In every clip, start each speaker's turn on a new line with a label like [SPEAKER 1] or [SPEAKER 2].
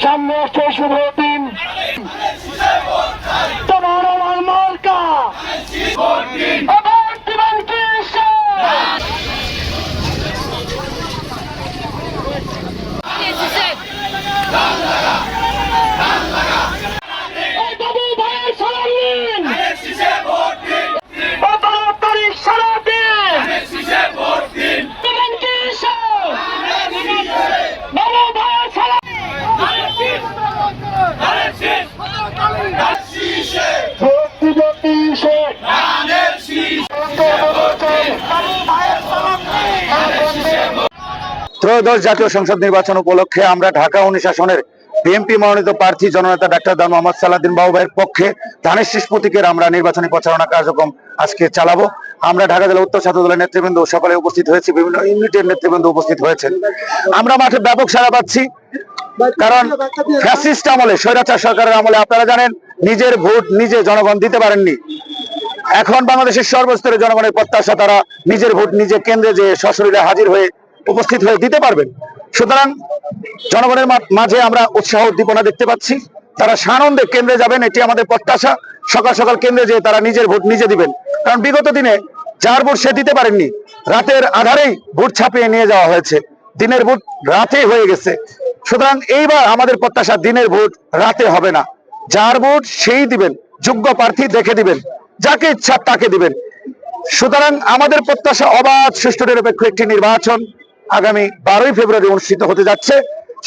[SPEAKER 1] সামনে আসছে শুভ দিন, তোমার আমার মার্কা আবার দিবেন কি বাবু ভাইয়ের সালাম নিন, 15 তারিখ সারা দিন দিবেন কি বাবু ভাইয়ের সালাম ভোট দিব কিসে
[SPEAKER 2] ত্রয়োদশ জাতীয় সংসদ নির্বাচন উপলক্ষে আমরা ঢাকা 19 আসনের বিএনপি মনোনীত প্রার্থী জননেতা ডাক্তার দান মোহাম্মদ সালাউদ্দিন বাবু ভাইয়ের পক্ষে ধানের শীষ প্রতীকের আমরা নির্বাচনী প্রচারণা কার্যক্রম আজকে চালাবো। আমরা ঢাকা জেলা উত্তর ছাত্র দলের নেতৃবৃন্দ সকালে উপস্থিত হয়েছি, বিভিন্ন ইউনিটের নেতৃবৃন্দ উপস্থিত হয়েছেন। আমরা মাঠে ব্যাপক সাড়া পাচ্ছি, কারণ ফ্যাসিস্ট আমলে, স্বৈরাচার সরকারের আমলে আপনারা জানেন নিজের ভোট নিজে জনগণ দিতে পারেননি। এখন বাংলাদেশের সর্বস্তরের জনগণের প্রত্যাশা তারা নিজের ভোট নিজে কেন্দ্রে যে সশরীরে হাজির হয়ে উপস্থিত হয়ে দিতে পারবেন। সুতরাং জনগণের মাঝে আমরা উৎসাহ উদ্দীপনা দেখতে পাচ্ছি, তারা সানন্দে কেন্দ্রে যাবেন, এটি আমাদের প্রত্যাশা। সকাল সকাল কেন্দ্রে যেয়ে তারা নিজের ভোট নিজে দিবেন, কারণ বিগত দিনে যার ভোট সে দিতে পারেননি, রাতের আধারেই ভোট ছাপিয়ে নিয়ে যাওয়া হয়েছে, দিনের ভোট রাতে হয়ে গেছে। সুতরাং এইবার আমাদের প্রত্যাশা দিনের ভোট রাতে হবে না, যার ভোট সেই দিবেন, যোগ্য প্রার্থী দেখে দিবেন, যাকে ইচ্ছা তাকে দিবেন। সুতরাং আমাদের প্রত্যাশা অবাধ সুষ্ঠু নিরপেক্ষ একটি নির্বাচন আগামী 12ই ফেব্রুয়ারি অনুষ্ঠিত হতে যাচ্ছে।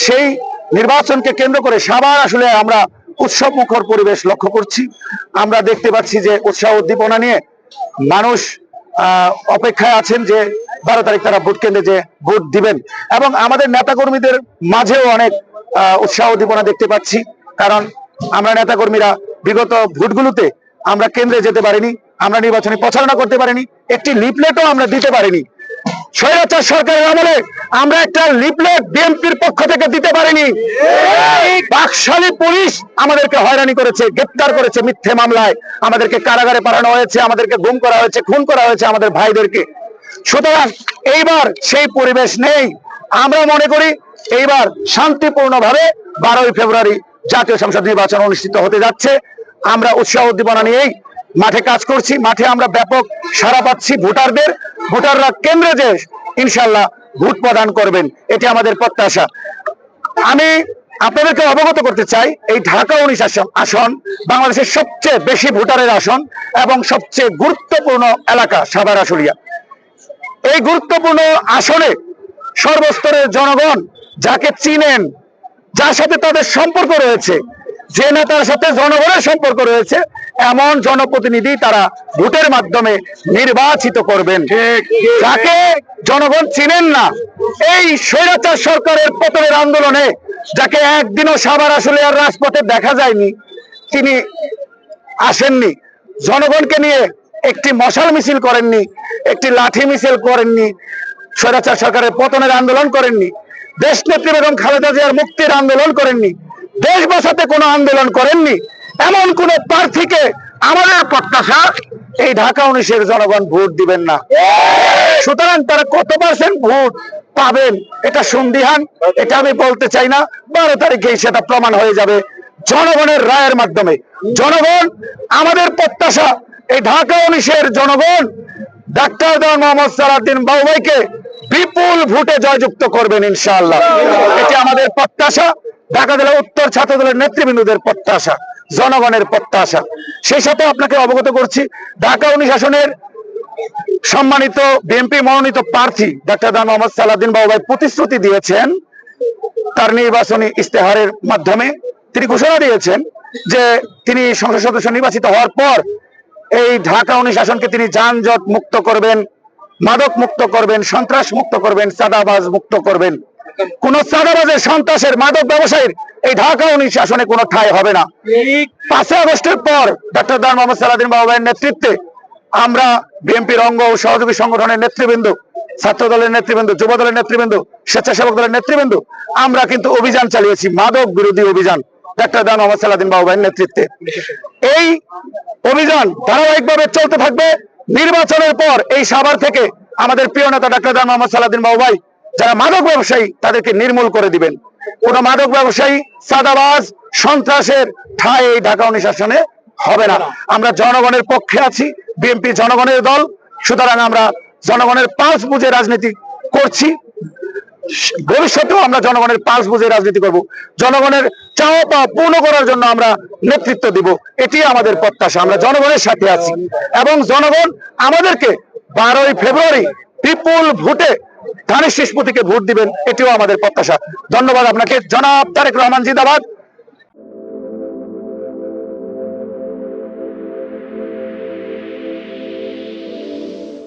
[SPEAKER 2] সেই নির্বাচনকে কেন্দ্র করে সবার আসলে আমরা উৎসব মুখর পরিবেশ লক্ষ্য করছি। আমরা দেখতে পাচ্ছি যে উৎসাহ উদ্দীপনা নিয়ে মানুষ অপেক্ষায় আছেন যে 12 তারিখ তারা ভোট কেন্দ্রে যে ভোট দিবেন, এবং আমাদের নেতাকর্মীদের মাঝেও অনেক উৎসাহ উদ্দীপনা দেখতে পাচ্ছি, কারণ আমরা নেতাকর্মীরা বিগত ভোটগুলোতে আমরা কেন্দ্রে যেতে পারিনি, আমরা নির্বাচনী প্রচারণা করতে পারিনি, একটি লিফলেটও আমরা দিতে পারিনি। স্বৈরাচার সরকারের আমলে আমরা একটা লিফলেট বিএনপির পক্ষ থেকে দিতে পারিনি। বাকশালী পুলিশ আমাদেরকে হয়রানি করেছে, গ্রেপ্তার করেছে মিথ্যে মামলায়, আমাদেরকে কারাগারে পাঠানো হয়েছে, আমাদেরকে গুম করা হয়েছে, খুন করা হয়েছে আমাদের ভাইদেরকে। সুতরাং এইবার সেই পরিবেশ নেই। আমরা মনে করি এইবার শান্তিপূর্ণভাবে 12ই ফেব্রুয়ারি জাতীয় সংসদ নির্বাচন অনুষ্ঠিত হতে যাচ্ছে। আমরা উৎসাহ উদ্দীপনা নিয়েই মাঠে কাজ করছি, মাঠে আমরা ব্যাপক সাড়া পাচ্ছি ভোটারদের। ভোটাররা কেন্দ্রে যে ইনশাল্লাহ ভোট প্রদান করবেন, এটি আমাদের প্রত্যাশা। আমি আপনাদেরকে অবগত করতে চাই, এই ঢাকা 19 আসন বাংলাদেশের সবচেয়ে বেশি ভোটারের আসন এবং সবচেয়ে গুরুত্বপূর্ণ এলাকা সাভার আশুলিয়া। এই গুরুত্বপূর্ণ আসনে সর্বস্তরের জনগণ যাকে চিনেন, যার সাথে তাদের সম্পর্ক রয়েছে, যে নেতার সাথে জনগণের সম্পর্ক রয়েছে, এমন জনপ্রতিনিধি তারা ভোটের মাধ্যমে নির্বাচিত করবেন। যাকে জনগণ চিনেন না, এই স্বৈরাচার সরকারের পতনের আন্দোলনে যাকে একদিনও সাভার আশুলিয়ার রাজপথে দেখা যায়নি, তিনি আসেননি, জনগণকে নিয়ে একটি মশাল মিছিল করেননি, একটি লাঠি মিছিল করেননি, স্বৈরাচার সরকারের পতনের আন্দোলন করেননি, দেশ নেত্রী বেগম খালেদা জিয়ার মুক্তির আন্দোলন করেননি, দেশ বাঁচাতে কোনো আন্দোলন করেননি, এমন কোন প্রার্থীকে আমাদের প্রত্যাশা এই ঢাকা 19-এর জনগণ ভোট দিবেন না। সুতরাং তারা কত পার্সেন্ট ভোট পাবেন এটা সন্দিহান, এটা আমি বলতে চাই না। 12 তারিখেই সেটা প্রমাণ হয়ে যাবে জনগণের রায়ের মাধ্যমে। জনগণ, আমাদের প্রত্যাশা এই ঢাকা 19-এর জনগণ ডাক্তার দান মোহাম্মদ সালাউদ্দিন বাবু ভাইকে বিপুল ভোটে জয়যুক্ত করবেন ইনশাআল্লাহ, এটি আমাদের প্রত্যাশা। ঢাকা জেলা উত্তর ছাত্র দলের নেতৃবৃন্দদের প্রত্যাশা, জনগণের প্রত্যাশা। সেই সাথে আপনাকে অবগত করছি, ঢাকা 19 আসনের সম্মানিত বিএনপি মনোনীত প্রার্থী ডাক্তার দান মোহাম্মদ সালাউদ্দিন বাবু ভাই প্রতিশ্রুতি দিয়েছেন, তার নির্বাচনী ইস্তেহারের মাধ্যমে তিনি ঘোষণা দিয়েছেন যে তিনি সংসদ সদস্য নির্বাচিত হওয়ার পর এই ঢাকা 19 আসনকে তিনি যানজট মুক্ত করবেন, মাদক মুক্ত করবেন, সন্ত্রাস মুক্ত করবেন, চাঁদাবাজ মুক্ত করবেন। কোন চাঁদাবাজের, সন্ত্রাসের, মাদক ব্যবসায়ীর এই ঢাকা 19 আসনে কোনো ঠাঁই হবে না। 5 আগস্টের পর ডাক্তার দান মোহাম্মদ সালাউদ্দিন বাবু ভাইয়ের নেতৃত্বে আমরা বিএনপির অঙ্গ ও সহযোগী সংগঠনের নেতৃবৃন্দ, ছাত্র দলের নেতৃবৃন্দ, যুব দলের নেতৃবৃন্দ, স্বেচ্ছাসেবক দলের নেতৃবৃন্দ, আমরা কিন্তু অভিযান চালিয়েছি, মাদক বিরোধী অভিযান, ডাক্তার দান মোহাম্মদ সালাউদ্দিন বাবু ভাইয়ের নেতৃত্বে। এই অভিযান ধারাবাহিকভাবে চলতে থাকবে। নির্বাচনের পর এই সাভার থেকে আমাদের প্রিয় নেতা ডাক্তার দান মোহাম্মদ সালাউদ্দিন বাবু ভাই যারা মাদক ব্যবসায়ী তাদেরকে নির্মূল করে দিবেন। কোন মাদক ব্যবসায়ী, সাদাবাজ, সন্ত্রাসের ঠাঁই এই ঢাকা 19 আসনে হবে না। আমরা জনগণের পক্ষে আছি, বিএনপি জনগণের দল, সুতরাং আমরা জনগণের পালস বুঝে রাজনীতি করছি, ভবিষ্যতেও আমরা জনগণের পালস বুঝে রাজনীতি করব। জনগণের চাওয়া পাওয়া পূর্ণ করার জন্য আমরা নেতৃত্ব দিব, এটি আমাদের প্রত্যাশা। আমরা জনগণের সাথে আছি এবং জনগণ আমাদেরকে 12ই ফেব্রুয়ারি বিপুল ভোটে ধানের শীষ প্রতীকে ভোট দিবেন, এটিও আমাদের প্রত্যাশা। ধন্যবাদ আপনাকে। জনাব তারেক রহমান জিন্দাবাদ।